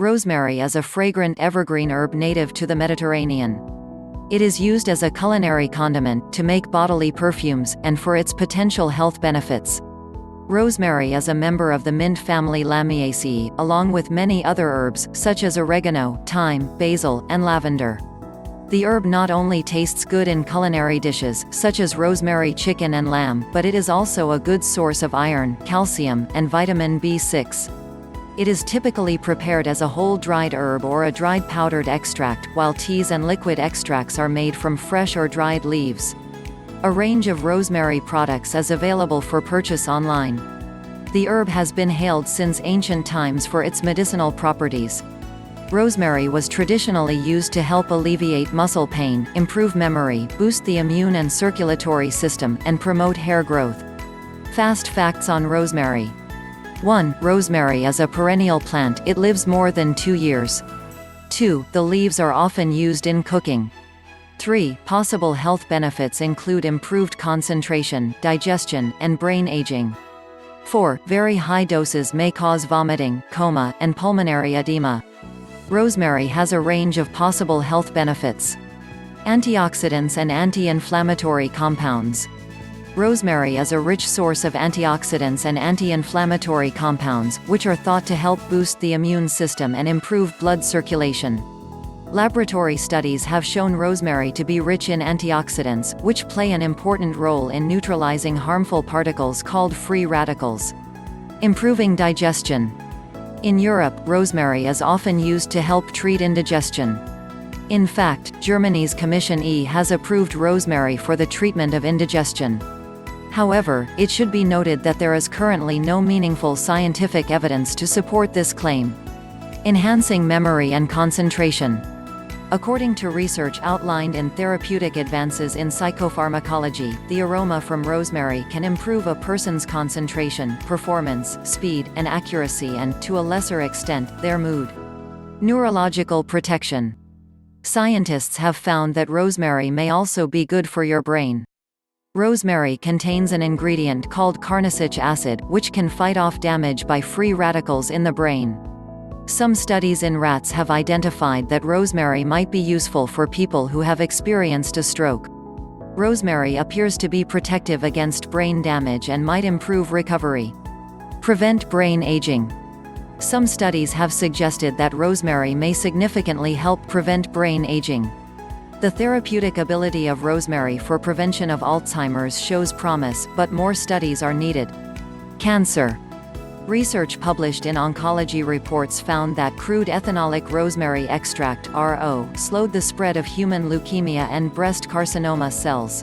Rosemary is a fragrant evergreen herb native to the Mediterranean. It is used as a culinary condiment to make bodily perfumes, and for its potential health benefits. Rosemary is a member of the mint family Lamiaceae, along with many other herbs, such as oregano, thyme, basil, and lavender. The herb not only tastes good in culinary dishes, such as rosemary chicken and lamb, but it is also a good source of iron, calcium, and vitamin B6. It is typically prepared as a whole dried herb or a dried powdered extract, while teas and liquid extracts are made from fresh or dried leaves. A range of rosemary products is available for purchase online. The herb has been hailed since ancient times for its medicinal properties. Rosemary was traditionally used to help alleviate muscle pain, improve memory, boost the immune and circulatory system, and promote hair growth. Fast facts on rosemary. 1. Rosemary is a perennial plant, it lives more than 2 years. 2. The leaves are often used in cooking. 3. Possible health benefits include improved concentration, digestion, and brain aging. 4. Very high doses may cause vomiting, coma, and pulmonary edema. Rosemary has a range of possible health benefits. Antioxidants and anti-inflammatory compounds. Rosemary is a rich source of antioxidants and anti-inflammatory compounds, which are thought to help boost the immune system and improve blood circulation. Laboratory studies have shown rosemary to be rich in antioxidants, which play an important role in neutralizing harmful particles called free radicals. Improving digestion. In Europe, rosemary is often used to help treat indigestion. In fact, Germany's Commission E has approved rosemary for the treatment of indigestion. However, it should be noted that there is currently no meaningful scientific evidence to support this claim. Enhancing memory and concentration. According to research outlined in Therapeutic Advances in Psychopharmacology, the aroma from rosemary can improve a person's concentration, performance, speed, and accuracy and, to a lesser extent, their mood. Neurological protection. Scientists have found that rosemary may also be good for your brain. Rosemary contains an ingredient called carnosic acid, which can fight off damage by free radicals in the brain. Some studies in rats have identified that rosemary might be useful for people who have experienced a stroke. Rosemary appears to be protective against brain damage and might improve recovery. Prevent brain aging. Some studies have suggested that rosemary may significantly help prevent brain aging. The therapeutic ability of rosemary for prevention of Alzheimer's shows promise, but more studies are needed. Cancer. Research published in Oncology Reports found that crude ethanolic rosemary extract (RO) slowed the spread of human leukemia and breast carcinoma cells.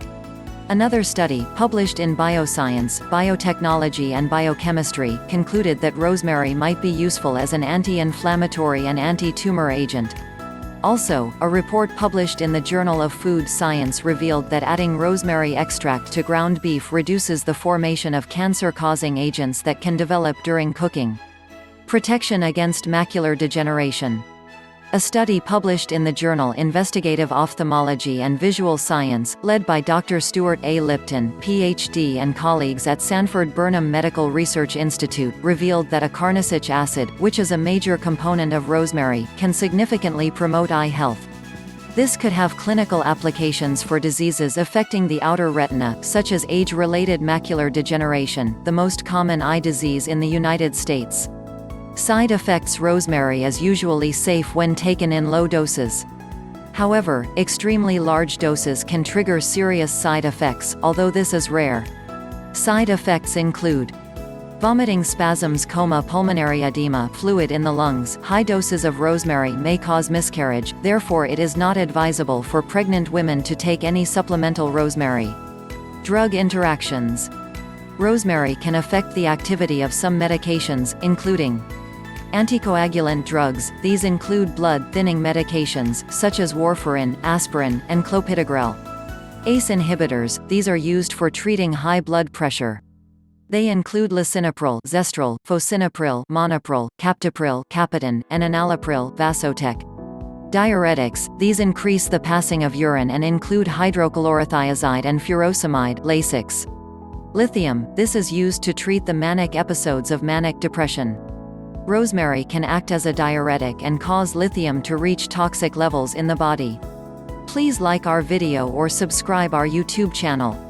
Another study, published in Bioscience, Biotechnology and Biochemistry, concluded that rosemary might be useful as an anti-inflammatory and anti-tumor agent. Also, a report published in the Journal of Food Science revealed that adding rosemary extract to ground beef reduces the formation of cancer-causing agents that can develop during cooking. Protection against macular degeneration. A study published in the journal Investigative Ophthalmology and Visual Science, led by Dr. Stuart A. Lipton, Ph.D. and colleagues at Sanford Burnham Medical Research Institute, revealed that a carnosic acid, which is a major component of rosemary, can significantly promote eye health. This could have clinical applications for diseases affecting the outer retina, such as age-related macular degeneration, the most common eye disease in the United States. Side effects. Rosemary is usually safe when taken in low doses. However, extremely large doses can trigger serious side effects, although this is rare. Side effects include vomiting, spasms, coma, pulmonary edema, fluid in the lungs. High doses of rosemary may cause miscarriage, therefore it is not advisable for pregnant women to take any supplemental rosemary. Drug interactions. Rosemary can affect the activity of some medications, including anticoagulant drugs. These include blood-thinning medications, such as warfarin, aspirin, and clopidogrel. ACE inhibitors, these are used for treating high blood pressure. They include lisinopril, Zestril, fosinapril, monopril, captopril, Capitan, and enalapril, Vasotec. Diuretics, these increase the passing of urine and include hydrochlorothiazide and furosemide, Lasix. Lithium, this is used to treat the manic episodes of manic depression. Rosemary can act as a diuretic and cause lithium to reach toxic levels in the body. Please like our video or subscribe our YouTube channel.